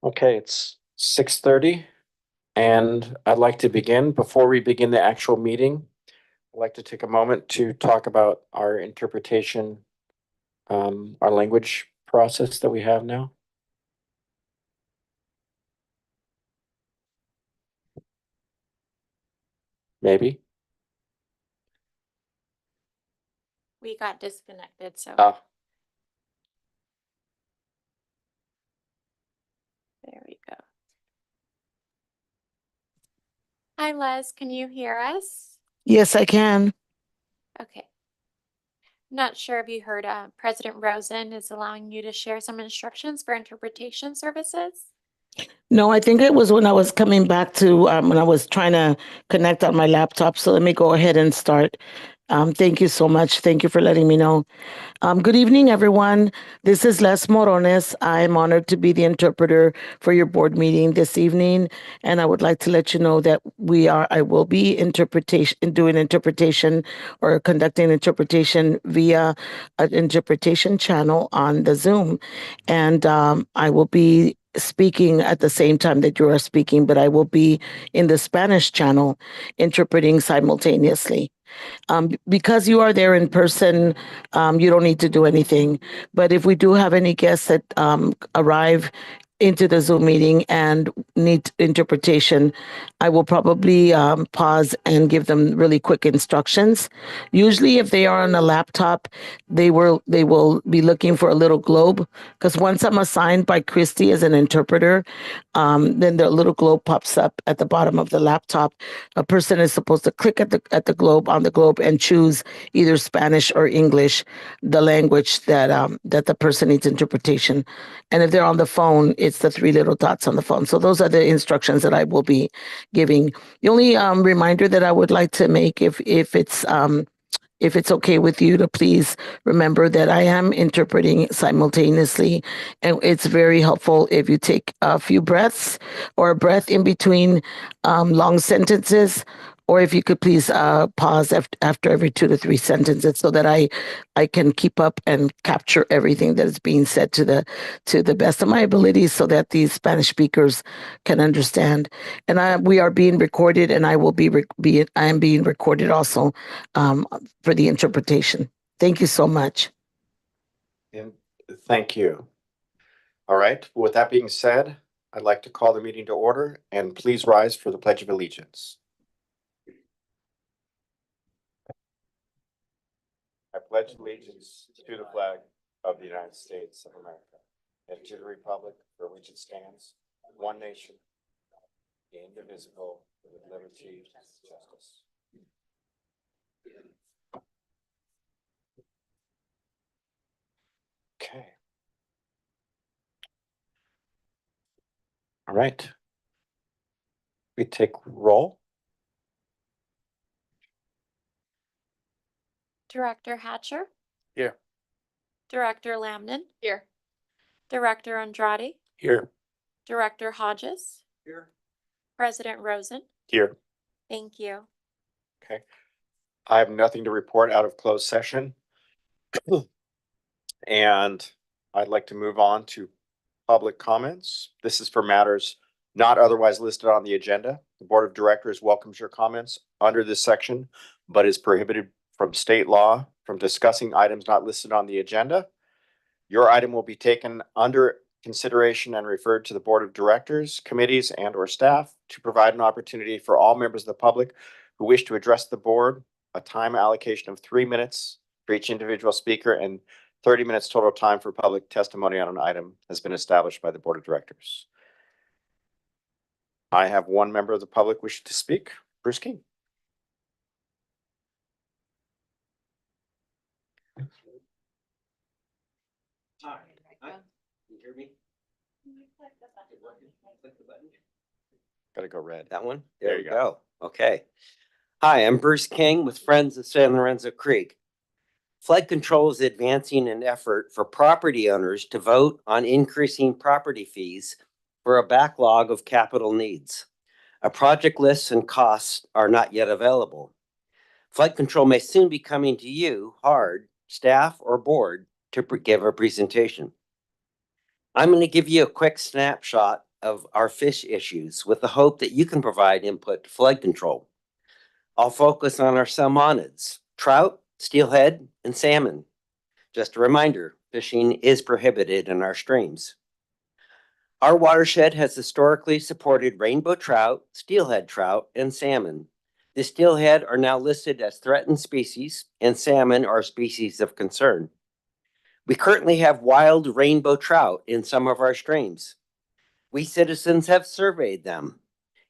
Okay, it's 6:30 and I'd like to begin. Before we begin the actual meeting, I'd like to take a moment to talk about our interpretation, our language process that we have now. Maybe. We got disconnected, so there we go. Hi, Les, can you hear us? Yes, I can. Okay. Not sure if you heard, President Rosen is allowing you to share some instructions for interpretation services. No, I think it was when I was coming back to when I was trying to connect on my laptop. So let me go ahead and start. Thank you so much. Thank you for letting me know. Good evening, everyone. This is Les Morones. I'm honored to be the interpreter for your board meeting this evening. And I would like to let you know that I will be doing interpretation or conducting interpretation via an interpretation channel on the Zoom. And I will be speaking at the same time that you are speaking, but I will be in the Spanish channel interpreting simultaneously. Because you are there in person, you don't need to do anything. But if we do have any guests that arrive into the Zoom meeting and need interpretation, I will probably pause and give them really quick instructions. Usually, if they are on a laptop, they will be looking for a little globe, because once I'm assigned by Christy as an interpreter, then the little globe pops up at the bottom of the laptop. A person is supposed to click at the globe on the globe and choose either Spanish or English, the language that the person needs interpretation. And if they're on the phone, it's the three little dots on the phone. So those are the instructions that I will be giving. The only reminder that I would like to make, if it's okay with you, to please remember that I am interpreting simultaneously. And it's very helpful if you take a few breaths or a breath in between long sentences, or if you could please pause after every 2 to 3 sentences, so that I can keep up and capture everything that is being said to the best of my abilities, so that these Spanish speakers can understand. And we are being recorded, and I am being recorded also for the interpretation. Thank you so much. And thank you. All right, with that being said, I'd like to call the meeting to order and please rise for the Pledge of Allegiance. I pledge allegiance to the flag of the United States of America and to the republic for which it stands, one nation, indivisible, with liberty and justice. Okay. All right. We take roll. Director Hatcher? Here. Director Lamnon? Here. Director Andrade? Here. Director Hodges? Here. President Rosen? Here. Thank you. Okay. I have nothing to report out of closed session. And I'd like to move on to public comments. This is for matters not otherwise listed on the agenda. The Board of Directors welcomes your comments under this section, but is prohibited from state law from discussing items not listed on the agenda. Your item will be taken under consideration and referred to the Board of Directors, committees, and/or staff to provide an opportunity for all members of the public who wish to address the board. A time allocation of 3 minutes for each individual speaker and 30 minutes total time for public testimony on an item has been established by the Board of Directors. I have one member of the public wishing to speak. Bruce King. Hi. Can you hear me? Gotta go red. That one? There you go. Okay. Hi, I'm Bruce King with Friends of San Lorenzo Creek. Flood control is advancing an effort for property owners to vote on increasing property fees for a backlog of capital needs. A project list and costs are not yet available. Flood control may soon be coming to you, HARD, staff, or board to give a presentation. I'm going to give you a quick snapshot of our fish issues with the hope that you can provide input to flood control. I'll focus on our salmonids, trout, steelhead, and salmon. Just a reminder, fishing is prohibited in our streams. Our watershed has historically supported rainbow trout, steelhead trout, and salmon. The steelhead are now listed as threatened species, and salmon are species of concern. We currently have wild rainbow trout in some of our streams. We citizens have surveyed them.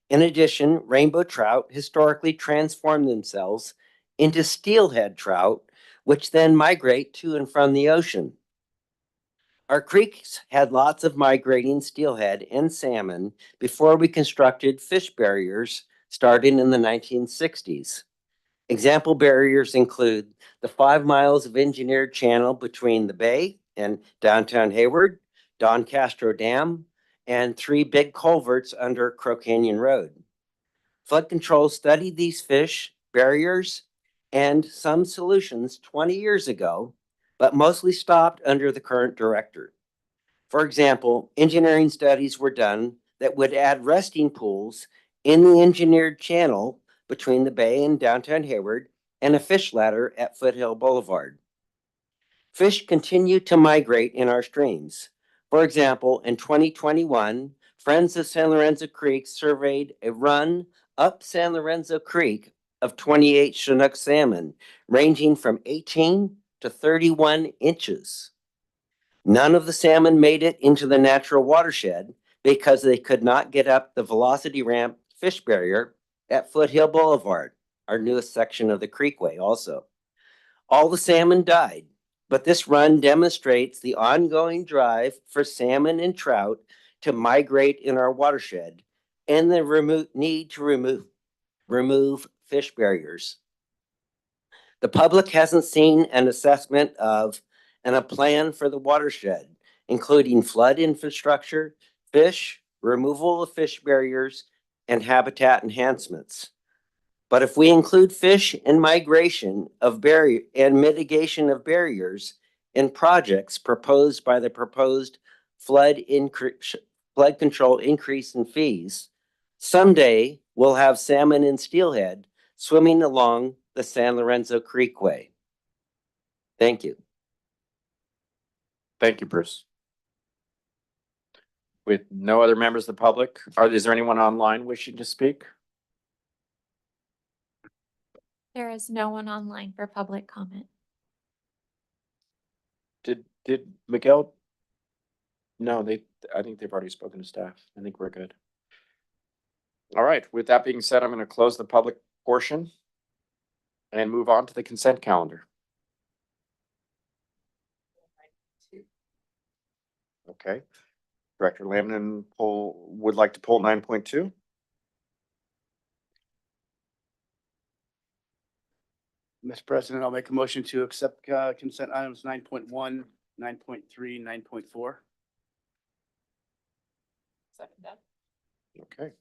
In addition, rainbow trout historically transform themselves into steelhead trout, which then migrate to and from the ocean. Our creeks had lots of migrating steelhead and salmon before we constructed fish barriers starting in the 1960s. Example barriers include the 5 miles of engineered channel between the bay and downtown Hayward, Don Castro Dam, and 3 big culverts under Crow Canyon Road. Flood control studied these fish barriers and some solutions 20 years ago, but mostly stopped under the current director. For example, engineering studies were done that would add resting pools in the engineered channel between the bay and downtown Hayward and a fish ladder at Foothill Boulevard. Fish continue to migrate in our streams. For example, in 2021, Friends of San Lorenzo Creek surveyed a run up San Lorenzo Creek of 28 Chinook salmon, ranging from 18 to 31 inches. None of the salmon made it into the natural watershed because they could not get up the velocity ramp fish barrier at Foothill Boulevard, our newest section of the Creekway also. All the salmon died, but this run demonstrates the ongoing drive for salmon and trout to migrate in our watershed and the need to remove fish barriers. The public hasn't seen an assessment of and a plan for the watershed, including flood infrastructure, fish, removal of fish barriers, and habitat enhancements. But if we include fish and migration of barrier and mitigation of barriers in projects proposed by the proposed flood control increase in fees, someday we'll have salmon and steelhead swimming along the San Lorenzo Creekway. Thank you. Thank you, Bruce. With no other members of the public, is there anyone online wishing to speak? There is no one online for public comment. Did Miguel? No, I think they've already spoken to staff. I think we're good. All right, with that being said, I'm going to close the public portion and move on to the consent calendar. Okay. Director Lamnon would like to pull 9.2. Mr. President, I'll make a motion to accept consent items 9.1, 9.3, 9.4. Second that. Okay.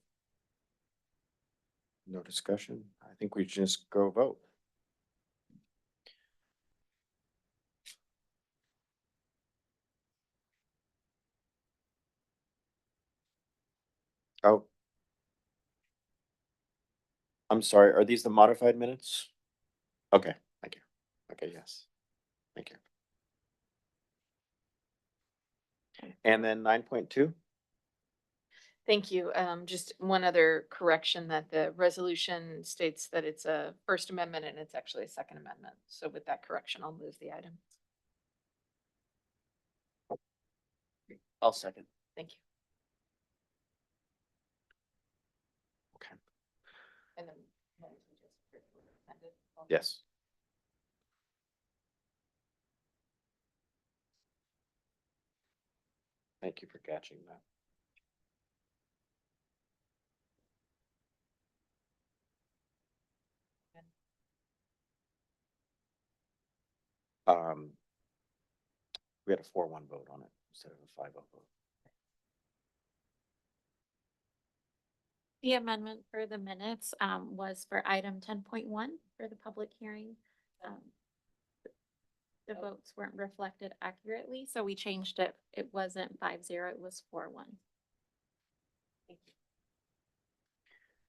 No discussion. I think we just go vote. Oh. I'm sorry, are these the modified minutes? Okay, thank you. Okay, yes. Thank you. And then 9.2? Thank you. Just one other correction, that the resolution states that it's a First Amendment and it's actually a Second Amendment. So with that correction, I'll move the item. I'll second. Thank you. Okay. And then. Yes. Thank you for catching that. We had a 4-1 vote on it instead of a 5-0 vote. The amendment for the minutes was for item 10.1 for the public hearing. The votes weren't reflected accurately, so we changed it. It wasn't 5-0, it was 4-1.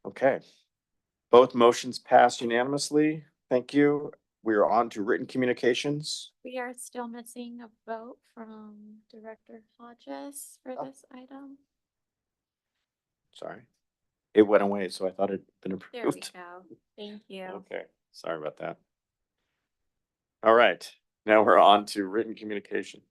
Okay. Both motions passed unanimously. Thank you. We are on to written communications. We are still missing a vote from Director Hodges for Oh. this item. Sorry. It went away, so I thought it'd been There we approved. go. Thank you. Okay, sorry about that. All right, now we're on to written communication.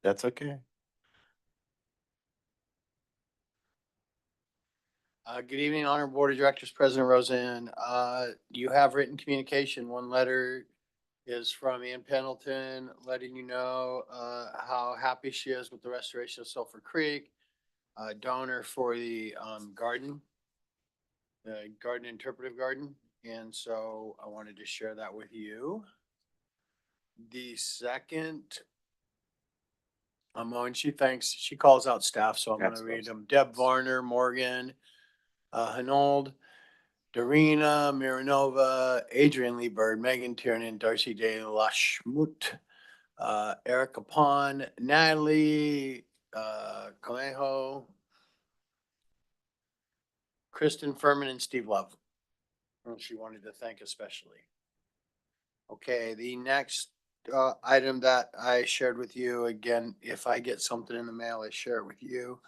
That's okay. Good evening, Honorable Board of Directors, President Roseanne. You have written communication. One letter is from Ann Pendleton letting you know, how happy she is with the restoration of Sulphur Creek. Donor for the, garden, the garden interpretive garden. And so I wanted to share that with you. The second, and she calls out staff, so I'm That's gonna read those. them. Deb Varner, Morgan, Hanold, Dorina Miranova, Adrian Lee Bird, Megan Tiernan, Darcy De La Schmut, Erica Pond, Natalie, Conejo, Kristen Furman, and Steve Love. Who she wanted to thank especially. Okay, the next item that I shared with you, again, if I get something in the mail, I share it with you.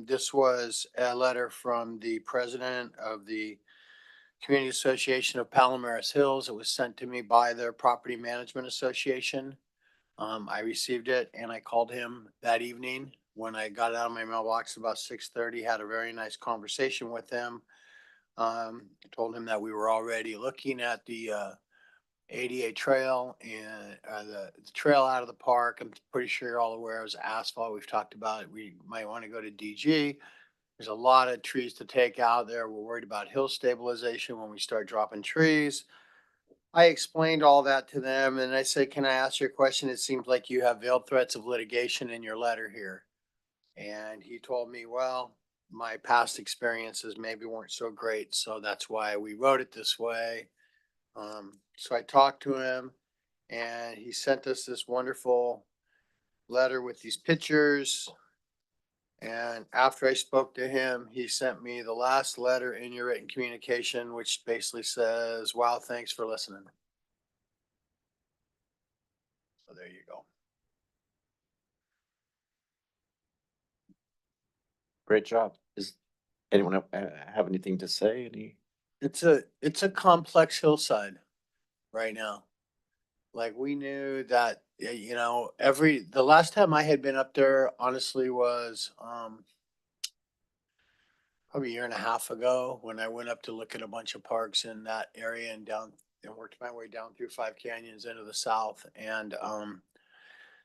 This was a letter from the president of the Community Association of Palomares Hills. It was sent to me by their Property Management Association. I received it and I called him that evening when I got it out of my mailbox about 6:30, had a very nice conversation with him. Told him that we were already looking at the ADA trail and the trail out of the park. I'm pretty sure you're all aware it was asphalt. We've talked about it. We might want to go to DG. There's a lot of trees to take out there. We're worried about hill stabilization when we start dropping trees. I explained all that to them and I said, can I ask you a question? It seems like you have veiled threats of litigation in your letter here. And he told me, well, my past experiences maybe weren't so great, so that's why we wrote it this way. So I talked to him and he sent us this wonderful letter with these pictures. And after I spoke to him, he sent me the last letter in your written communication, which basically says, wow, thanks for listening. So there you go. Great job. Does anyone have anything to say? Any? It's a complex hillside right now. Like we knew that, you know, the last time I had been up there honestly was, probably a year and a half ago when I went up to look at a bunch of parks in that area and down and worked my way down through Five Canyons into the south. And,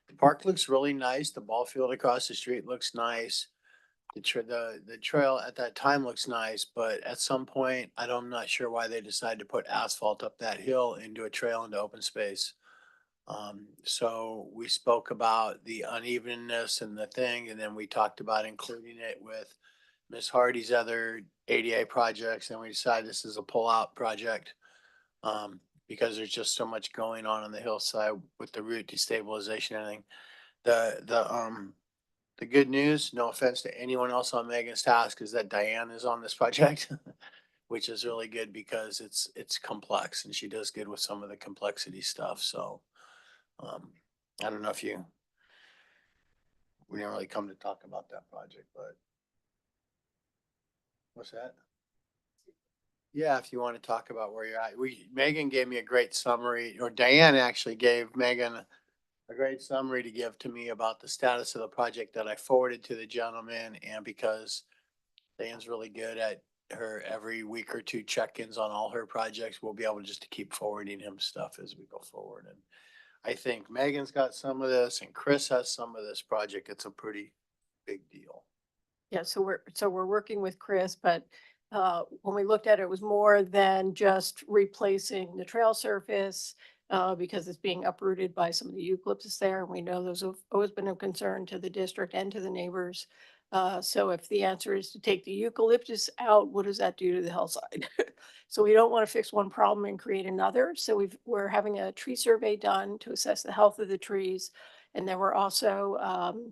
the park looks really nice. The ball field across the street looks nice. The trail at that time looks nice, but at some point, I'm not sure why they decided to put asphalt up that hill into a trail into open space. So we spoke about the unevenness and the thing, and then we talked about including it with Miss Hardy's other ADA projects, and we decided this is a pull-out project. Because there's just so much going on the hillside with the root destabilization and everything. The good news, no offense to anyone else on Megan's task, is that Diane is on this project. which is really good because it's complex and she does good with some of the complexity stuff. So, I don't know if we didn't really come to talk about that project, but what's that? Yeah, if you want to talk about where you're at, Megan gave me a great summary, or Diane actually gave Megan a great summary to give to me about the status of the project that I forwarded to the gentleman. And because Diane's really good at her every week or two check-ins on all her projects, we'll be able just to keep forwarding him stuff as we go forward. And I think Megan's got some of this and Chris has some of this project. It's a pretty big deal. Yeah, so we're working with Chris, but when we looked at it, it was more than just replacing the trail surface because it's being uprooted by some of the eucalyptus there. And we know those have always been of concern to the district and to the neighbors. So if the answer is to take the eucalyptus out, what does that do to the hillside? So we don't want to fix one problem and create another. So we're having a tree survey done to assess the health of the trees. And then we're also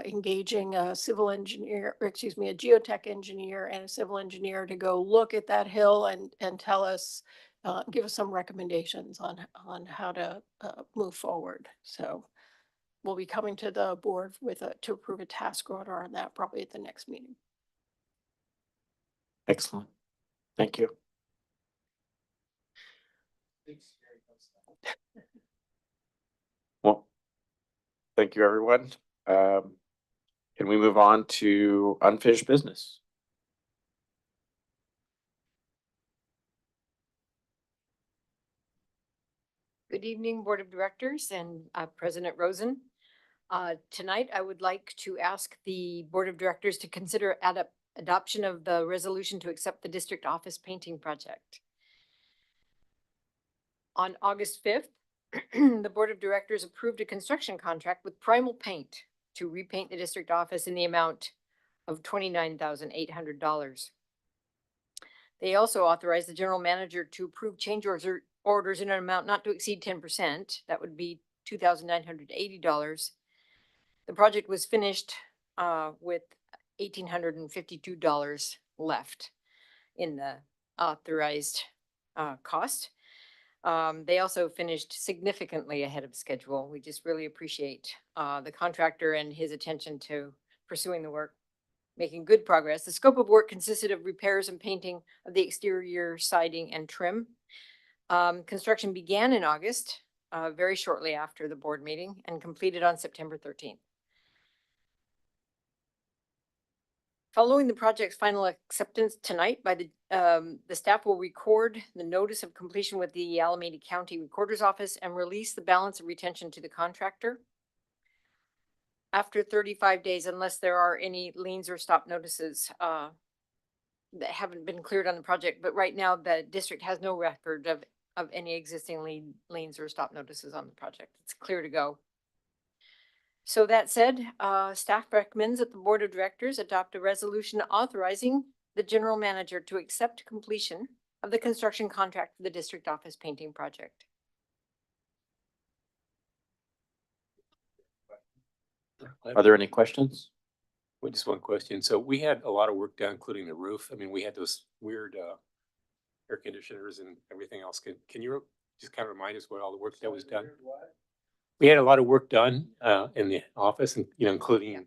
engaging a civil engineer, or excuse me, a geotech engineer and a civil engineer to go look at that hill and tell us, give us some recommendations on how to move forward. So we'll be coming to the board to approve a task order on that probably at the next meeting. Excellent. Thank you. Well, thank you, everyone. Can we move on to unfinished business? Good evening, Board of Directors and President Rosen. Tonight, I would like to ask the Board of Directors to consider adoption of the resolution to accept the district office painting project. On August 5th, the Board of Directors approved a construction contract with Primal Paint to repaint the district office in the amount of $29,800. They also authorized the general manager to approve change orders in an amount not to exceed 10%. That would be $2,980. The project was finished with $1,852 left in the authorized cost. They also finished significantly ahead of schedule. We just really appreciate the contractor and his attention to pursuing the work, making good progress. The scope of work consisted of repairs and painting of the exterior siding and trim. Construction began in August, very shortly after the board meeting, and completed on September 13th. Following the project's final acceptance tonight by the staff will record the notice of completion with the Alameda County Recorder's Office and release the balance of retention to the contractor. After 35 days, unless there are any liens or stop notices that haven't been cleared on the project, but right now the district has no record of any existing liens or stop notices on the project. It's clear to go. So that said, staff recommends that the Board of Directors adopt a resolution authorizing the general manager to accept completion of the construction contract for the district office painting project. Are there any questions? Well, just one question. So we had a lot of work done, including the roof. I mean, we had those weird air conditioners and everything else. Can you just kind of remind us what all the work that was done? We had a lot of work done in the office, and including,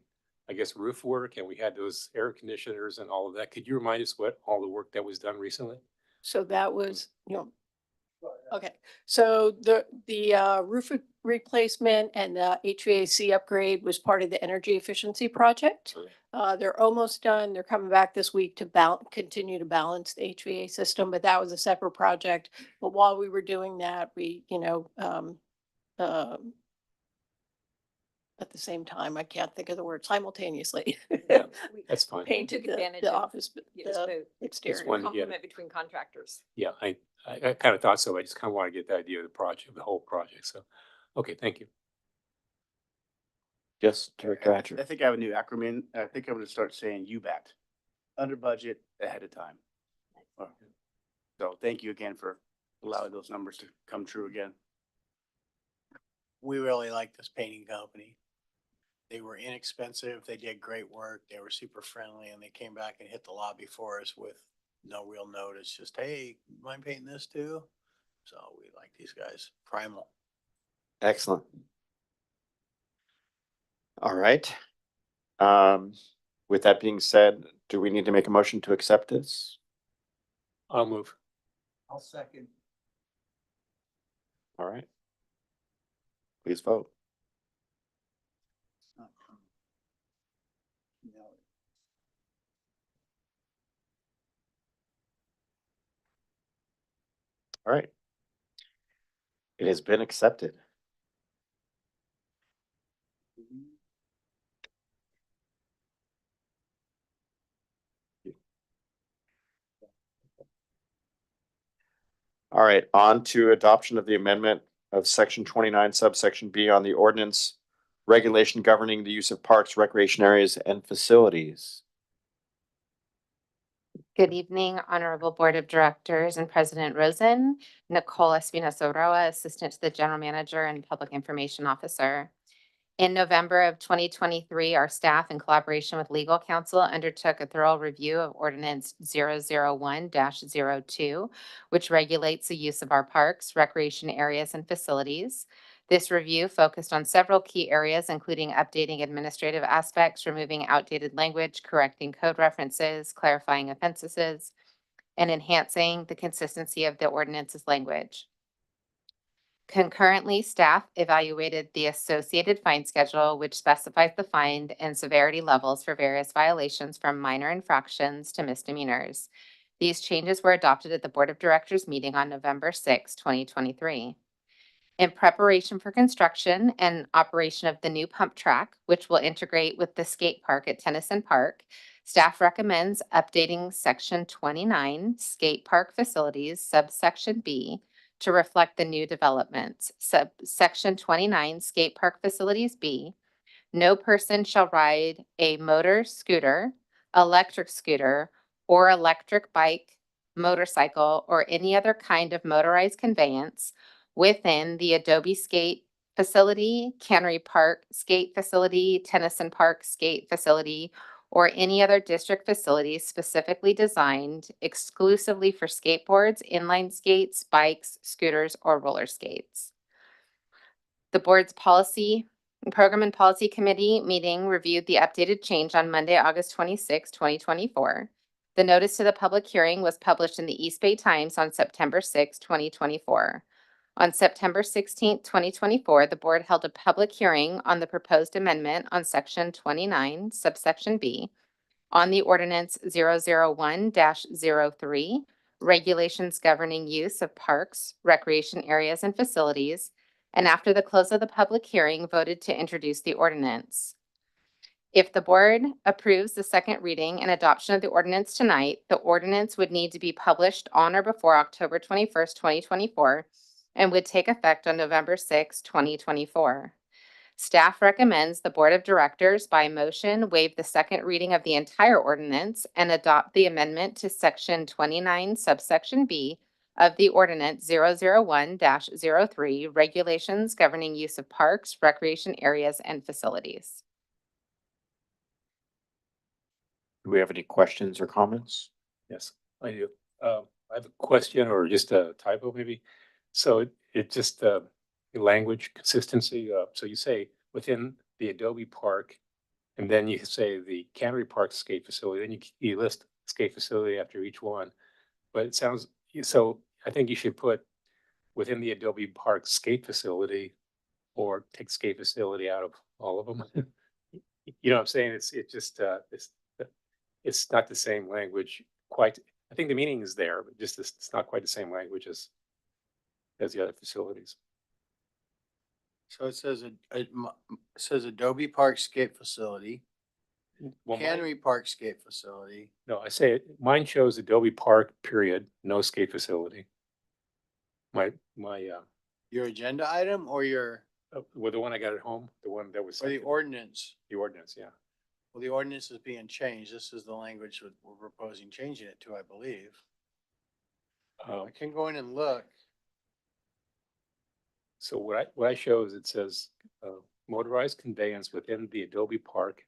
I guess, roof work, and we had those air conditioners and all of that. Could you remind us what all the work that was done recently? So that was, okay. So the roof replacement and the HVAC upgrade was part of the energy efficiency project. They're almost done. They're coming back this week to continue to balance the HVAC system, but that was a separate project. But while we were doing that, we, at the same time, I can't think of the word simultaneously. Yeah, that's fine. Painted Took advantage the of, office, yes, the exterior. one- complement between contractors. Yeah, I kind of thought so. I just kind of want to get the idea of the project, the whole project. So, okay, thank you. Yes, Director I Hatcher. think I have a new acronym. I think I'm gonna start saying UBAT, under budget, ahead of time. So thank you again for allowing those numbers to come true again. We really like this painting company. They were inexpensive. They did great work. They were super friendly and they came back and hit the lobby for us with no real note. It's just, hey, mind painting this too? So we like these guys. Primal. Excellent. All right. With that being said, do we need to make a motion to accept this? I'll move. I'll second. All right. Please vote. All right. It has been accepted. All right, on to adoption of the amendment of section 29 subsection B on the ordinance regulation governing the use of parks, recreation areas, and facilities. Good evening, Honorable Board of Directors and President Rosen, Nicole Espinosa Roa, Assistant to the General Manager and Public Information Officer. In November of 2023, our staff, in collaboration with legal counsel, undertook a thorough review of Ordinance 001-02, which regulates the use of our parks, recreation areas, and facilities. This review focused on several key areas, including updating administrative aspects, removing outdated language, correcting code references, clarifying offenses, and enhancing the consistency of the ordinance's language. Concurrently, staff evaluated the associated fine schedule, which specifies the fine and severity levels for various violations from minor infractions to misdemeanors. These changes were adopted at the Board of Directors meeting on November 6, 2023. In preparation for construction and operation of the new pump track, which will integrate with the skate park at Tennyson Park, staff recommends updating Section 29 Skate Park Facilities, subsection B, to reflect the new developments. Section 29 Skate Park Facilities B, no person shall ride a motor scooter, electric scooter, or electric bike, motorcycle, or any other kind of motorized conveyance within the Adobe Skate Facility, Cannery Park Skate Facility, Tennyson Park Skate Facility, or any other district facility specifically designed exclusively for skateboards, inline skates, bikes, scooters, or roller skates. The board's Program and Policy Committee meeting reviewed the updated change on Monday, August 26, 2024. The notice to the public hearing was published in the East Bay Times on September 6, 2024. On September 16, 2024, the board held a public hearing on the proposed amendment on Section 29, subsection B, on the Ordinance 001-03, regulations governing use of parks, recreation areas, and facilities, and after the close of the public hearing, voted to introduce the ordinance. If the board approves the second reading and adoption of the ordinance tonight, the ordinance would need to be published on or before October 21st, 2024, and would take effect on November 6, 2024. Staff recommends the Board of Directors by motion waive the second reading of the entire ordinance and adopt the amendment to Section 29, subsection B of the Ordinance 001-03, regulations governing use of parks, recreation areas, and facilities. Do we have any questions or comments? Yes, I do. I have a question or just a typo maybe. So it just, language consistency. So you say within the Adobe Park, and then you say the Cannery Park skate facility, then you list skate facility after each one. But it sounds, so I think you should put within the Adobe Park skate facility or take skate facility out of all of them. You know what I'm saying? It's not the same language quite. I think the meaning is there, but just it's not quite the same language as the other facilities. So it says, it says Adobe Park Skate Facility, Well, Cannery Park Skate Facility. no, I say it, mine shows Adobe Park, period, no skate facility. My, Your agenda item or your, well, the one I got at home, the one that was. or the sent to me, ordinance? The ordinance, yeah. Well, the ordinance is being changed. This is the language that we're proposing changing it to, I believe. I can go in and look. So what I show is it says, motorized conveyance within the Adobe Park,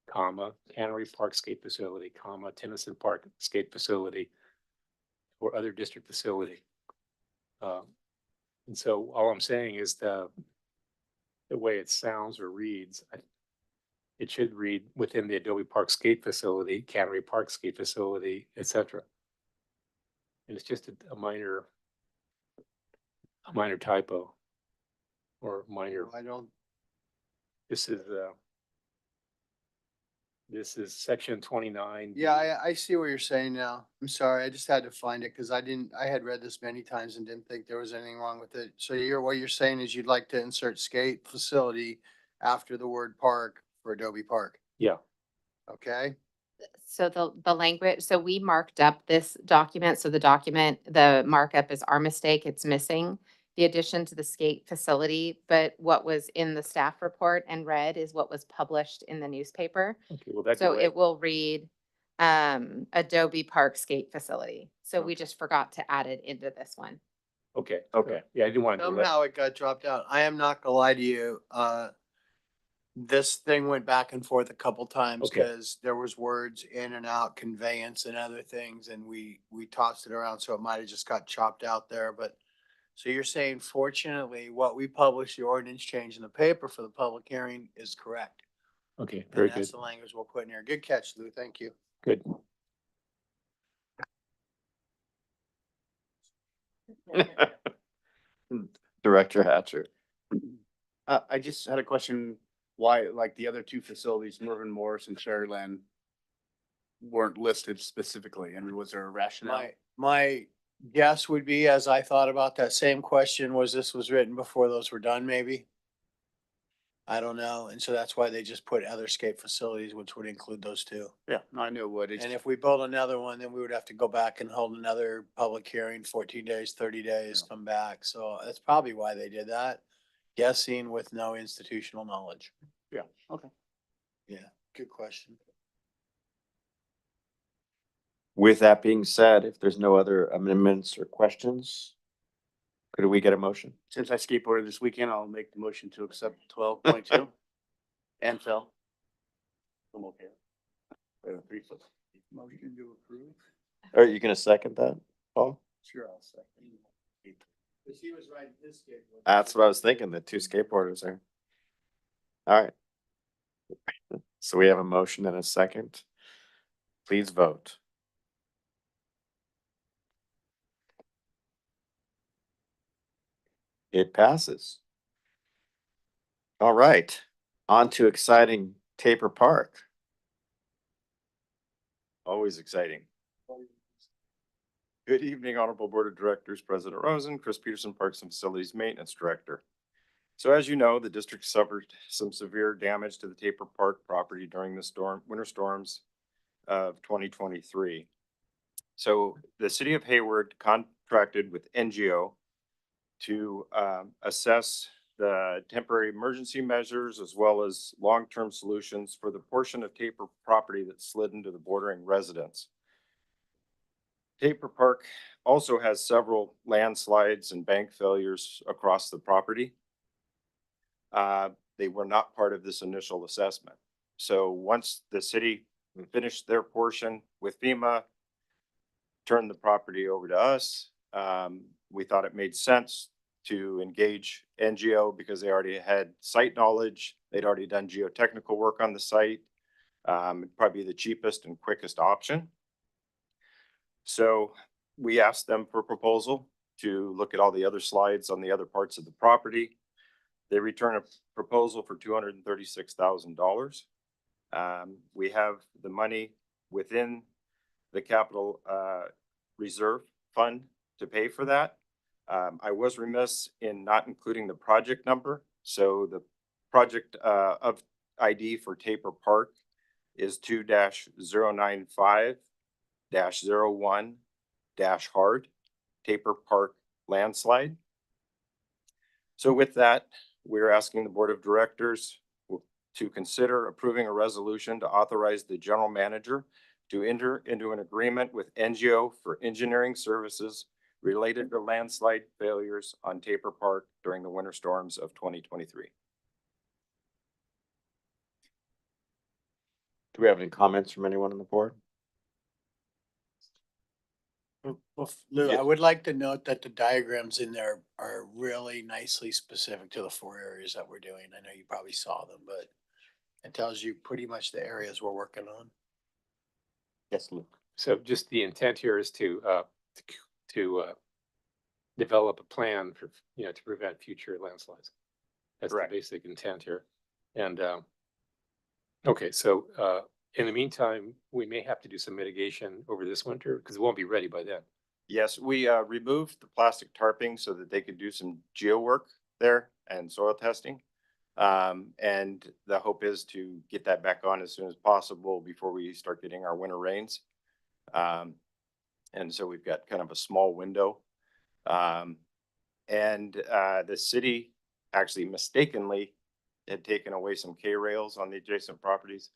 comma, Cannery Park Skate Facility, comma, Tennyson Park Skate Facility, or other district facility. And so all I'm saying is the way it sounds or reads, it should read within the Adobe Park skate facility, Cannery Park skate facility, et cetera. And it's just a minor typo or minor, I don't, this is section 29. yeah, I see what you're saying now. I'm sorry, I just had to find it because I had read this many times and didn't think there was anything wrong with it. So what you're saying is you'd like to insert skate facility after the word park for Adobe Park, Yeah, okay? So the language, so we marked up this document, so the markup is our mistake, it's missing the addition to the skate facility, but what was in the staff report and read is what was published in the newspaper. okay, well, that's So right. it will read Adobe Park skate facility. So we Okay. just forgot to add it into this one. Okay. Okay. Yeah, I didn't want to. Somehow it got dropped out. I am not gonna lie to you, this thing went back and forth a couple times Okay. because there was words in and out, conveyance and other things, and we tossed it around, so it might have just got chopped out there, but so you're saying fortunately, what we published, the ordinance change in the paper for the public hearing is correct. Okay, And very good, that's the language we'll put in here. Good catch, Lou. Thank you. good. Director Hatcher. I just had a question, why, like, the other two facilities, Mervyn Morris and Cherryland, weren't listed specifically? I mean, was there a rationale? My guess would be, as I thought about that same question, was this was written before those were done, maybe? I don't know. And so that's why they just put other skate facilities, which would include those two. Yeah, no, I knew it would. It's And if we build another one, then we would have to go back and hold another public hearing, 14 days, 30 days, come back. So that's probably why they did that. Guessing with no institutional knowledge. yeah, okay. Yeah, good question. With that being said, if there's no other amendments or questions, could we get a motion? Since I skateboarded this weekend, I'll make the motion to accept 12.2 and Phil. I'm okay. Motion to approve? Are you gonna second that, Paul? Sure, I'll second. Cause he was riding his skateboard. That's what I was thinking, the two skateboarders there. All right. So we have a motion and a second. Please vote. It passes. All right, on to exciting Taper Park. Always exciting. Good evening, Honorable Board of Directors, President Rosen, Chris Peterson, Parks and Facilities Maintenance Director. So as you know, the district suffered some severe damage to the Taper Park property during the winter storms of 2023. So the city of Hayward contracted with NGO to assess the temporary emergency measures as well as long-term solutions for the portion of Taper property that slid into the bordering residence. Taper Park also has several landslides and bank failures across the property. They were not part of this initial assessment. So once the city finished their portion with FEMA, turned the property over to us, we thought it made sense to engage NGO because they already had site knowledge. They'd already done geotechnical work on the site. It'd probably be the cheapest and quickest option. So we asked them for a proposal to look at all the other slides on the other parts of the property. They returned a proposal for $236,000. We have the money within the capital reserve fund to pay for that. I was remiss in not including the project number. So the project of ID for Taper Park is 2-095-01-hard Taper Park landslide. So with that, we're asking the Board of Directors to consider approving a resolution to authorize the general manager to enter into an agreement with NGO for engineering services related to landslide failures on Taper Park during the winter storms of 2023. Do we have any comments from anyone on the board? Lou, Yeah. I would like to note that the diagrams in there are really nicely specific to the 4 areas that we're doing. I know you probably saw them, but it tells you pretty much the areas we're working on. Yes, Luke. So just the intent here is to develop a plan for, to prevent future landslides. That's the Correct. basic intent here. And, okay, so, in the meantime, we may have to do some mitigation over this winter because it won't be ready by then. Yes, we removed the plastic tarping so that they could do some geo work there and soil testing. And the hope is to get that back on as soon as possible before we start getting our winter rains. And so we've got kind of a small window. And the city actually mistakenly had taken away some K-rails on the adjacent properties.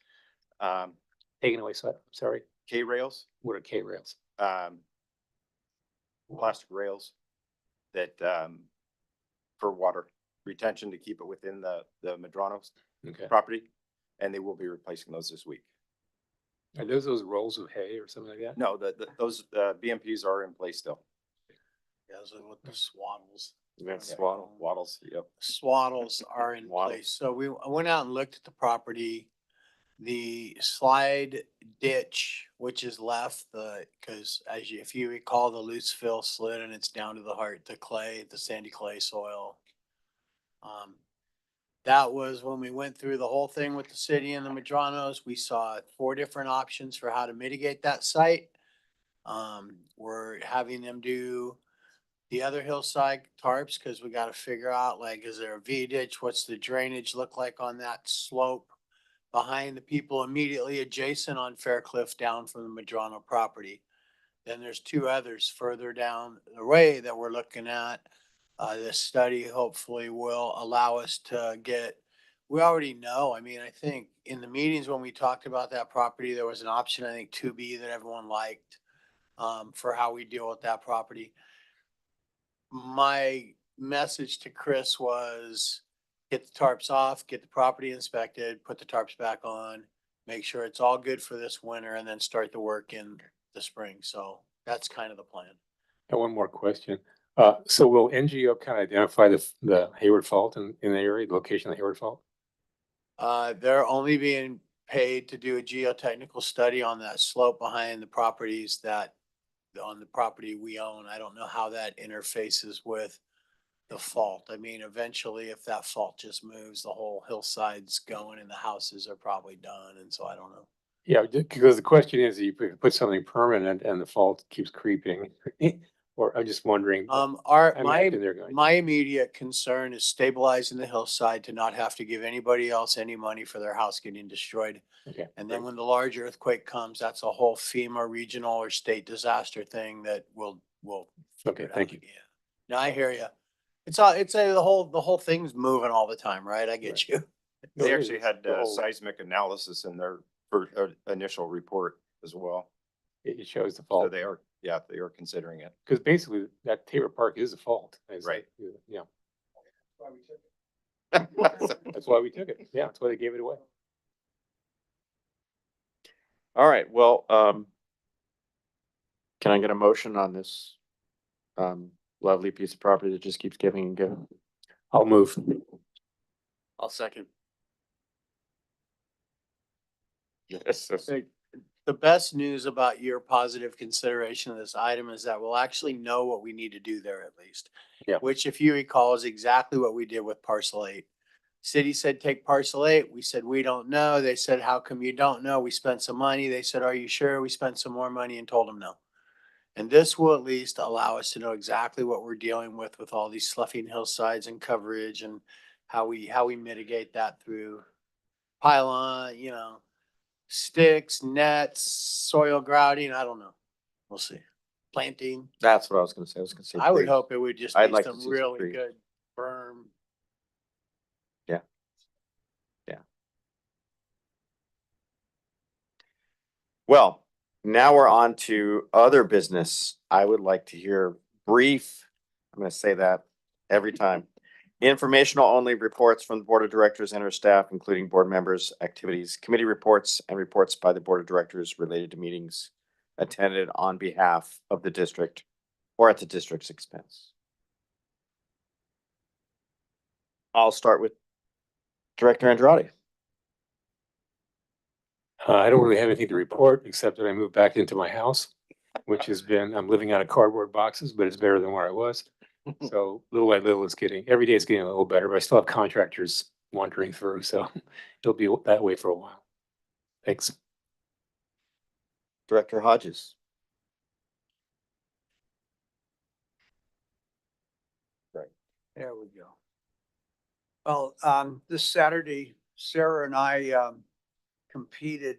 Taking away, sorry, K-rails, what are K-rails? plastic rails that for water retention to keep it within the Medrano's Okay. property. And they will be replacing those this week. Are those rolls of hay or something like that? No, those BMPs are in place still. Yeah, those are what the swaddles. That's waddles, yep. Swaddles are in Waddles. place. So I went out and looked at the property. The slide ditch, which is left, because if you recall, the loose fill slid and it's down to the heart, the clay, the sandy clay soil. That was when we went through the whole thing with the city and the Medranos. We saw 4 different options for how to mitigate that site. We're having them do the other hillside tarps because we got to figure out, like, is there a V ditch? What's the drainage look like on that slope behind the people immediately adjacent on Faircliff down from the Medrano property? Then there's 2 others further down the way that we're looking at. This study hopefully will allow us to we already know, I mean, I think in the meetings when we talked about that property, there was an option, I think 2B that everyone liked, for how we deal with that property. My message to Chris was get the tarps off, get the property inspected, put the tarps back on, make sure it's all good for this winter and then start the work in the spring. So that's kind of the plan. And one more question. So will NGO kind of identify the Hayward Fault in the area, the location of the Hayward Fault? They're only being paid to do a geotechnical study on that slope behind the properties on the property we own. I don't know how that interfaces with the fault. I mean, eventually, if that fault just moves, the whole hillside's going and the houses are probably done. And so I don't know. Yeah, because the question is, you put something permanent and the fault keeps creeping. Or I'm just wondering. I imagine they're going. My immediate concern is stabilizing the hillside to not have to give anybody else any money for their house getting destroyed. Okay. And then when the large earthquake comes, that's a whole FEMA regional or state disaster thing that will. Okay, thank you. Yeah. No, I hear you. The whole thing's moving all the time, right? I get you. No, They it actually is. had The whole- seismic analysis in their initial report as well. It shows the So fault. they are considering it. Because basically that Tabor Park is a fault. It's Right. like, yeah. That's why we took it. Yeah, that's why they gave it away. All right, well, can I get a motion on this lovely piece of property that just keeps giving and giving? I'll move. I'll second. Yes, yes. The best news about your positive consideration of this item is that we'll actually know what we need to do there at least. Yeah. Which, if you recall, is exactly what we did with parcel 8. City said, take parcel 8. We said, we don't know. They said, how come you don't know? We spent some money. They said, are you sure? We spent some more money and told them no. And this will at least allow us to know exactly what we're dealing with all these sloughing hillsides and coverage and how we mitigate that through pylon, sticks, nets, soil grouting. I don't know. We'll see. Planting. That's what I was gonna say. I was gonna say. I would trees. hope it would just I'd be like to some see some really trees. good berm. Well, now we're on to other business. I would like to hear brief, I'm gonna say that every time. Informational only reports from the Board of Directors and our staff, including board members, activities, committee reports, and reports by the Board of Directors related to meetings attended on behalf of the district or at the district's expense. I'll start with Director Andrade. I don't really have anything to report, except that I moved back into my house, which has been, I'm living out of cardboard boxes, but it's better than where I was. So little by little, every day it's getting a little better, but I still have contractors wandering through, so it'll be that way for a while. Thanks. Director Hodges. There we go. Well, this Saturday, Sarah and I, competed,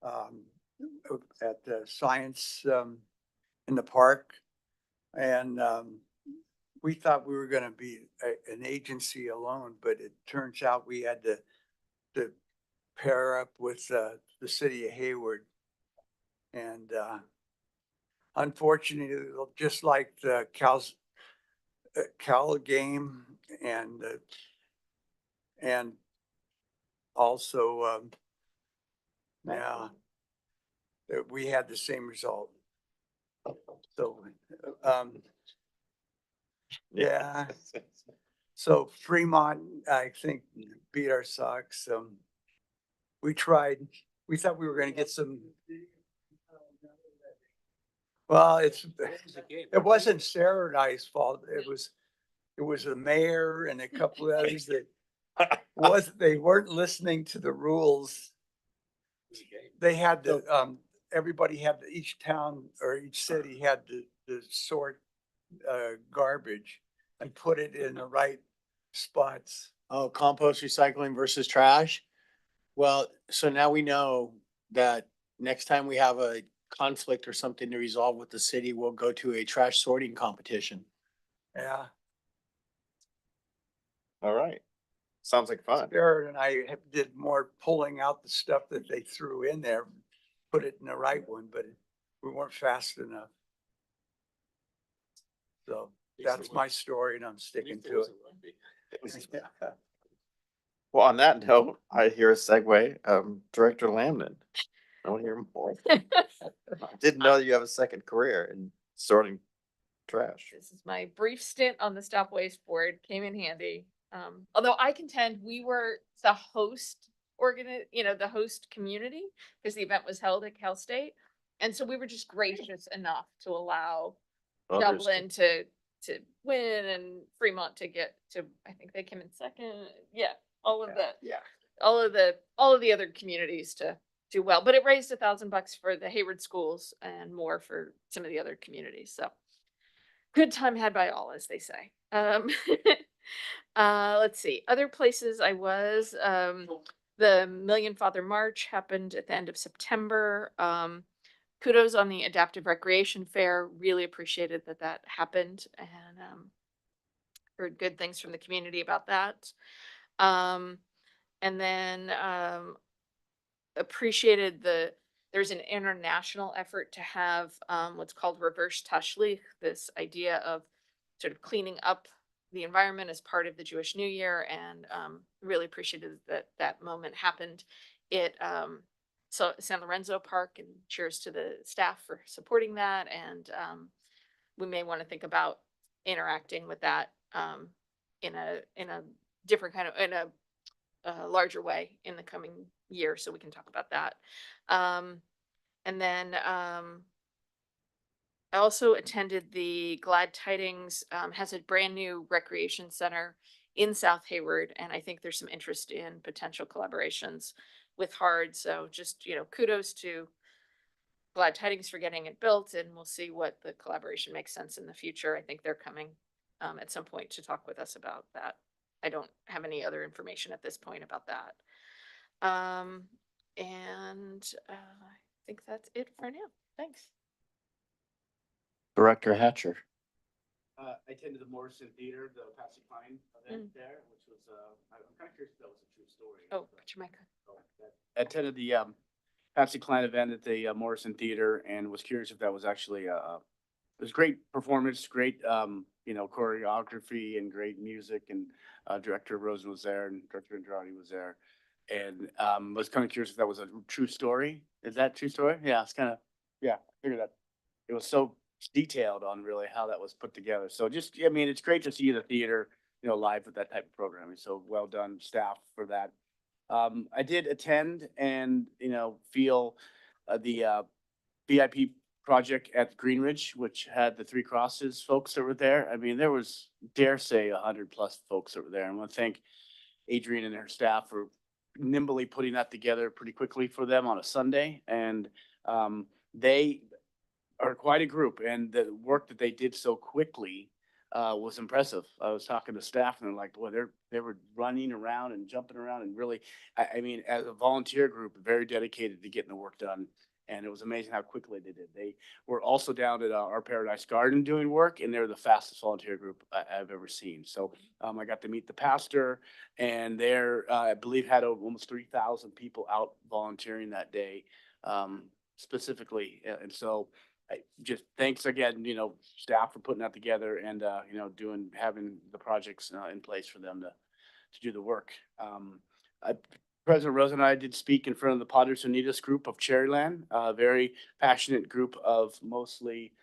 at the science, in the park. And, we thought we were gonna be an agency alone, but it turns out we had to pair up with, the city of Hayward. And, unfortunately, just like the Cal game and also, yeah, that we had the same result. So, yeah, so Fremont, I think, beat our Sox. We tried, we thought we were gonna get some. Well, it wasn't Sarah and I's fault. It was the mayor and a couple of others that they weren't listening to the rules. They had to, everybody had, each town or each city had to sort garbage and put it in the right spots. Oh, compost recycling versus trash? Well, so now we know that next time we have a conflict or something to resolve with the city, we'll go to a trash sorting competition. Yeah. All right. Sounds like fun. Barrett and I did more pulling out the stuff that they threw in there, put it in the right one, but we weren't fast enough. So that's my story and I'm sticking to it. Yeah. Well, on that note, I hear a segue. Director Lamnon. I want to hear more. I didn't know you have a second career in sorting trash. This is my brief stint on the Stop Waste Board, came in handy. Although I contend we were the host the host community, because the event was held at Cal State. And so we were just gracious enough to allow Dublin to win and Fremont to get to, I think they came in second. Yeah, all of the other communities to do well, but it raised $1,000 for the Hayward schools and more for some of the other communities. So good time had by all, as they say. Let's see, other places I was, the Million Father March happened at the end of September. Kudos on the Adaptive Recreation Fair. Really appreciated that happened, and heard good things from the community about that. And then appreciated there's an international effort to have what's called reverse tashlich, this idea of sort of cleaning up the environment as part of the Jewish New Year, and really appreciated that moment happened. So San Lorenzo Park, and cheers to the staff for supporting that. And we may want to think about interacting with that in a different kind of, in a larger way in the coming year, so we can talk about that. And then I also attended the Glad Tidings, has a brand new recreation center in South Hayward, and I think there's some interest in potential collaborations with HARD. So just, kudos to Glad Tidings for getting it built, and we'll see what the collaboration makes sense in the future. I think they're coming at some point to talk with us about that. I don't have any other information at this point about that. And I think that's it for now. Thanks. Director Hatcher. I attended the Morrison Theater, the Patsy Cline event there, which was, I'm kind of curious if that was a true story. Oh, put your mic on. I attended the Patsy Cline event at the Morrison Theater and was curious if that was actually it was great performance, great choreography and great music, and Director Rosen was there and Director Andrade was there, and was kind of curious if that was a true story. Is that true story? Yeah, it's kind of Yeah, I figured that. It was so detailed on really how that was put together. So just, I mean, it's great to see the theater, live with that type of programming. So well done, staff, for that. I did attend and, feel the VIP project at Greenridge, which had the Three Crosses folks that were there. I mean, there was, dare say, 100+ folks that were there. I want to thank Adrienne and her staff for nimbly putting that together pretty quickly for them on a Sunday. And they are quite a group, and the work that they did so quickly was impressive. I was talking to staff and they're like, boy, they were running around and jumping around and really, I mean, as a volunteer group, very dedicated to getting the work done. And it was amazing how quickly they did. They were also down at our Paradise Garden doing work, and they're the fastest volunteer group I've ever seen. So I got to meet the pastor, and they're, I believe, had almost 3,000 people out volunteering that day, specifically. And so just thanks again, staff, for putting that together and, having the projects in place for them to do the work. President Rose and I did speak in front of the Padres Unidas group of Cherryland, a very passionate group of mostly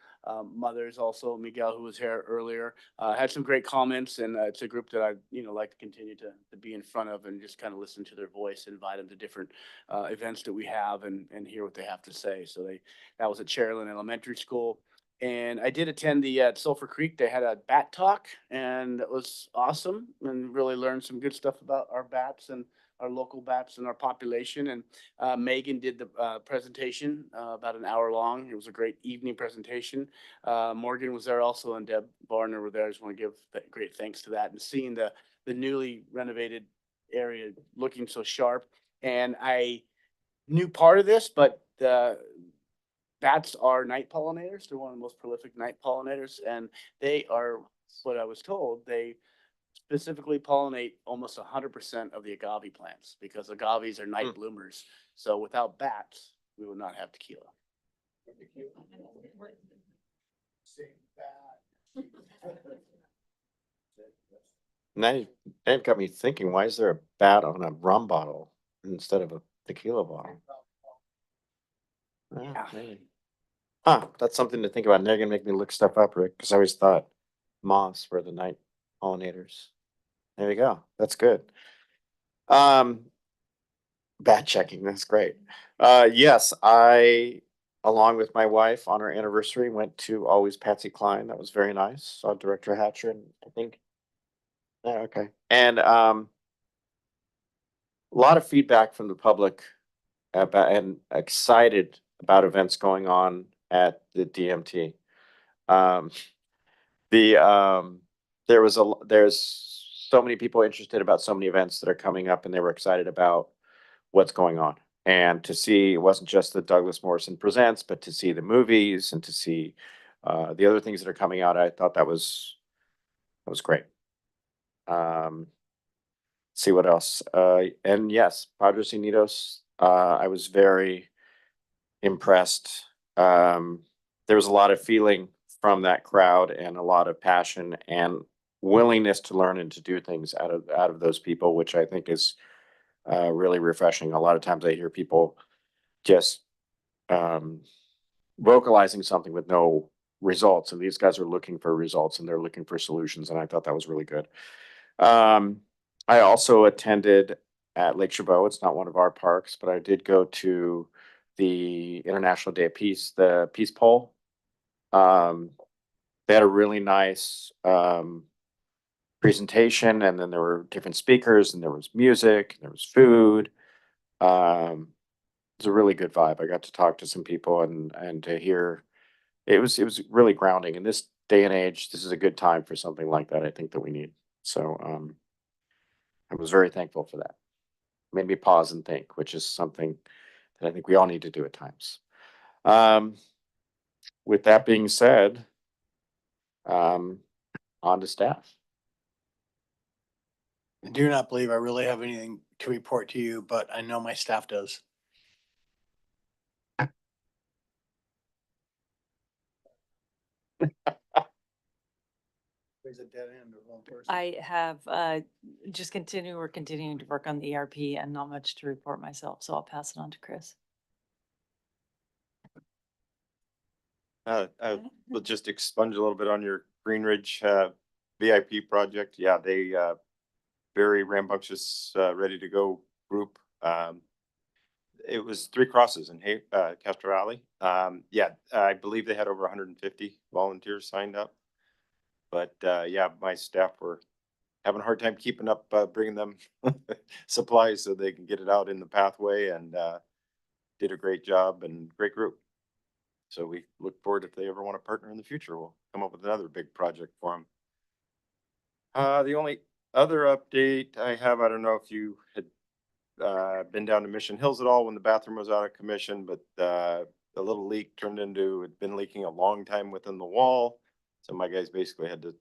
mothers. Also, Miguel, who was here earlier, had some great comments, and it's a group that I, like to continue to be in front of and just kind of listen to their voice, invite them to different events that we have and hear what they have to say. So that was at Cherryland Elementary School. And I did attend the at Sulphur Creek. They had a bat talk, and it was awesome, and really learned some good stuff about our bats and our local bats and our population. And Megan did the presentation, about an hour long. It was a great evening presentation. Morgan was there also, and Deb Barner were there. I just want to give great thanks to that, and seeing the newly renovated area looking so sharp. And I knew part of this, but the bats are night pollinators. They're one of the most prolific night pollinators, and they are, what I was told, they specifically pollinate almost 100% of the agave plants, because agaves are night bloomers. So without bats, we would not have tequila. And that got me thinking, why is there a bat on a rum bottle instead of a tequila bottle? Yeah. Maybe. Huh, that's something to think about. They're gonna make me look stuff up, Rick, because I always thought moths were the night pollinators. There you go. That's good. Bat checking, that's great. Yes, I, along with my wife on our anniversary, went to Always Patsy Cline. That was very nice. Saw Director Hatcher, and I think. Yeah, okay. And a lot of feedback from the public about, and excited about events going on at the DMT. There's so many people interested about so many events that are coming up, and they were excited about what's going on. And to see, it wasn't just the Douglas Morrison Presents, but to see the movies and to see the other things that are coming out. I thought that was great. See what else. And yes, Padres Unidos, I was very impressed. There was a lot of feeling from that crowd, and a lot of passion and willingness to learn and to do things out of those people, which I think is really refreshing. A lot of times I hear people just vocalizing something with no results, and these guys are looking for results, and they're looking for solutions, and I thought that was really good. I also attended at Lake Chabot. It's not one of our parks, but I did go to the International Day of Peace, the Peace Pole. They had a really nice presentation, and then there were different speakers, and there was music, and there was food. It was a really good vibe. I got to talk to some people and to hear. It was really grounding in this day and age. This is a good time for something like that. I think that we need. So I was very thankful for that. Made me pause and think, which is something that I think we all need to do at times. With that being said, on to staff. I do not believe I really have anything to report to you, but I know my staff does. There's a dead end of one person. I have we're continuing to work on the ERP and not much to report myself, so I'll pass it on to Chris. We'll just expunge a little bit on your Green Ridge VIP project. Yeah, they very rambunctious, ready to go group. It was 3 crosses in Castro Valley. Yeah, I believe they had over 150 volunteers signed up. But yeah, my staff were having a hard time keeping up, bringing them supplies so they can get it out in the pathway, and did a great job and great group. So we look forward, if they ever want to partner in the future, we'll come up with another big project for them. The only other update I have, I don't know if you had been down to Mission Hills at all when the bathroom was out of commission, but the little leak turned into, it'd been leaking a long time within the wall. So my guys basically had to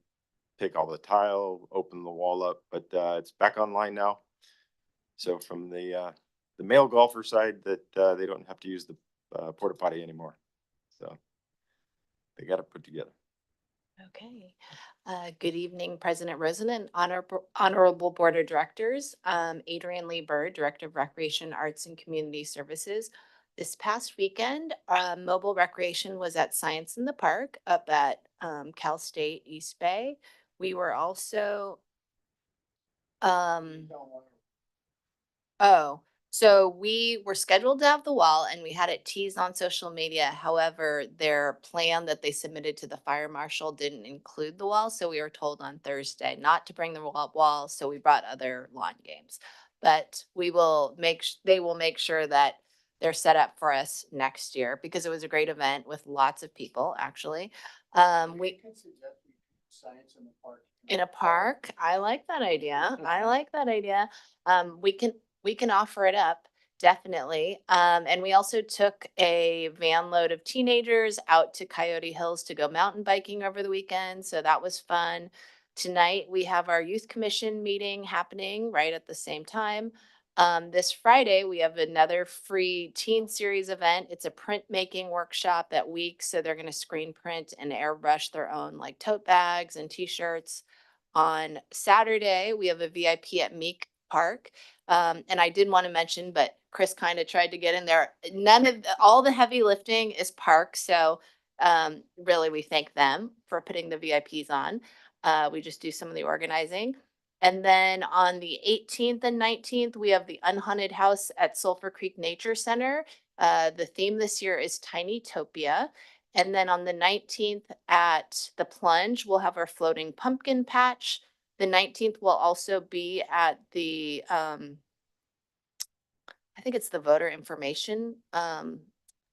take all the tile, open the wall up, but it's back online now. So from the male golfer side, that they don't have to use the porta potty anymore. So they got it put together. Okay. Good evening, President Rosen and Honorable Board of Directors. Adrienne Lee Bird, Director of Recreation, Arts and Community Services. This past weekend, mobile recreation was at Science in the Park up at Cal State East Bay. We were also, so we were scheduled to have the wall and we had it teased on social media. However, their plan that they submitted to the fire marshal didn't include the wall. So we were told on Thursday not to bring the wall. So we brought other lawn games, but we will they will make sure that they're set up for us next year, because it was a great event with lots of people, actually. Science in the park. In a park, I like that idea. I like that idea. We can offer it up, definitely. And we also took a van load of teenagers out to Coyote Hills to go mountain biking over the weekend. So that was fun. Tonight, we have our youth commission meeting happening right at the same time. This Friday, we have another free teen series event. It's a printmaking workshop at Week. So they're going to screen print and airbrush their own like tote bags and t-shirts. On Saturday, we have a VIP at Meek Park. And I did want to mention, but Chris kind of tried to get in there. All the heavy lifting is park. So really, we thank them for putting the VIPs on. We just do some of the organizing. And then on the 18th and 19th, we have the Unhaunted House at Sulphur Creek Nature Center. The theme this year is Tinytopia. And then on the 19th at the Plunge, we'll have our floating pumpkin patch. The 19th will also be at the, I think it's the voter information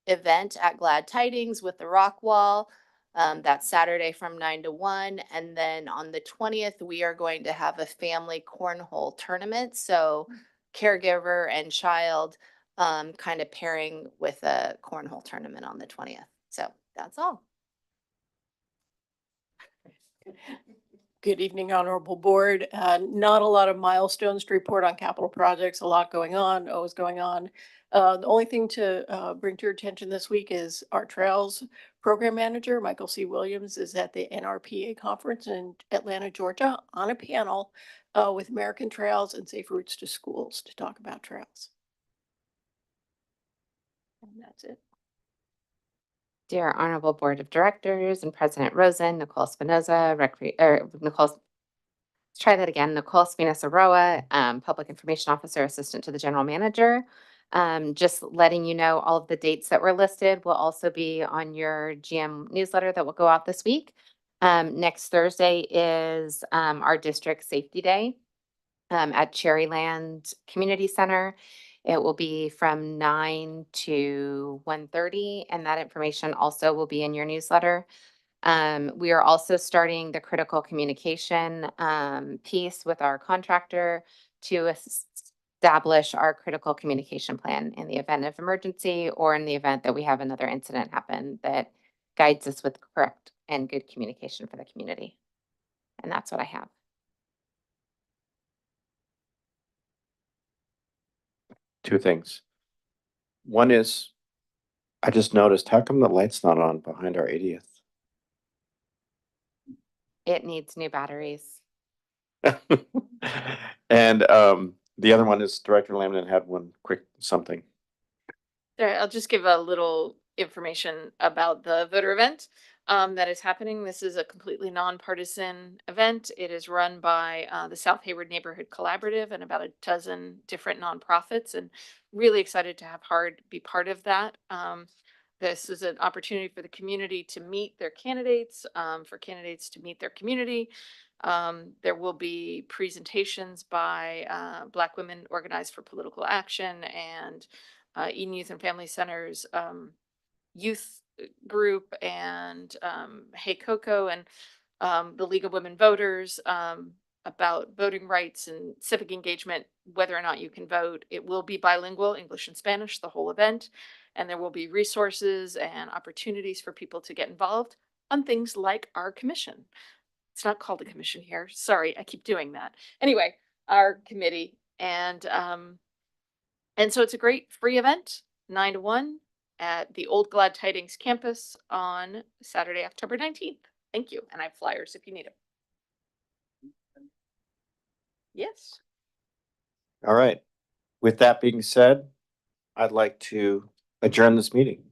event at Glad Tidings with the rock wall. That's Saturday from 9 to 1. And then on the 20th, we are going to have a family cornhole tournament. So caregiver and child kind of pairing with a cornhole tournament on the 20th. So that's all. Good evening, Honorable Board. Not a lot of milestones to report on capital projects, a lot going on, always going on. The only thing to bring to your attention this week is our Trails Program Manager, Michael C. Williams, is at the NRPA conference in Atlanta, Georgia, on a panel with American Trails and Safe Routes to Schools to talk about trails. And that's it. Dear Honorable Board of Directors and President Rosen, Nicole Spinoza, Nicole Spinoza Roa, Public Information Officer, Assistant to the General Manager. Just letting you know, all of the dates that were listed will also be on your GM newsletter that will go out this week. Next Thursday is our district safety day at Cherryland Community Center. It will be from 9 to 1:30, and that information also will be in your newsletter. We are also starting the critical communication piece with our contractor to establish our critical communication plan in the event of emergency or in the event that we have another incident happen that guides us with correct and good communication for the community. And that's what I have. Two things. One is, I just noticed, how come the light's not on behind our 80th? It needs new batteries. And the other one is Director Lamden had one quick something. There, I'll just give a little information about the voter event that is happening. This is a completely nonpartisan event. It is run by the South Hayward Neighborhood Collaborative and about a dozen different nonprofits, and really excited to have HARD be part of that. This is an opportunity for the community to meet their candidates, for candidates to meet their community. There will be presentations by Black Women Organized for Political Action and Eden Youth and Family Center's youth group and Hey Coco and the League of Women Voters about voting rights and civic engagement, whether or not you can vote. It will be bilingual, English and Spanish, the whole event. And there will be resources and opportunities for people to get involved on things like our commission. It's not called a commission here. Sorry, I keep doing that. Anyway, our committee. And so it's a great free event, 9 to 1 at the Old Glad Tidings campus on Saturday, October 19th. Thank you. And I have flyers if you need them. Yes. All right. With that being said, I'd like to adjourn this meeting.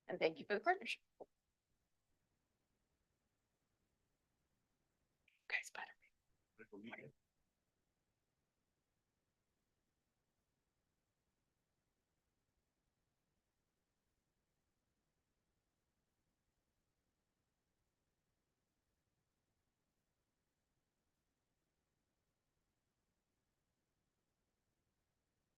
And thank you for the partnership. Okay, Spider.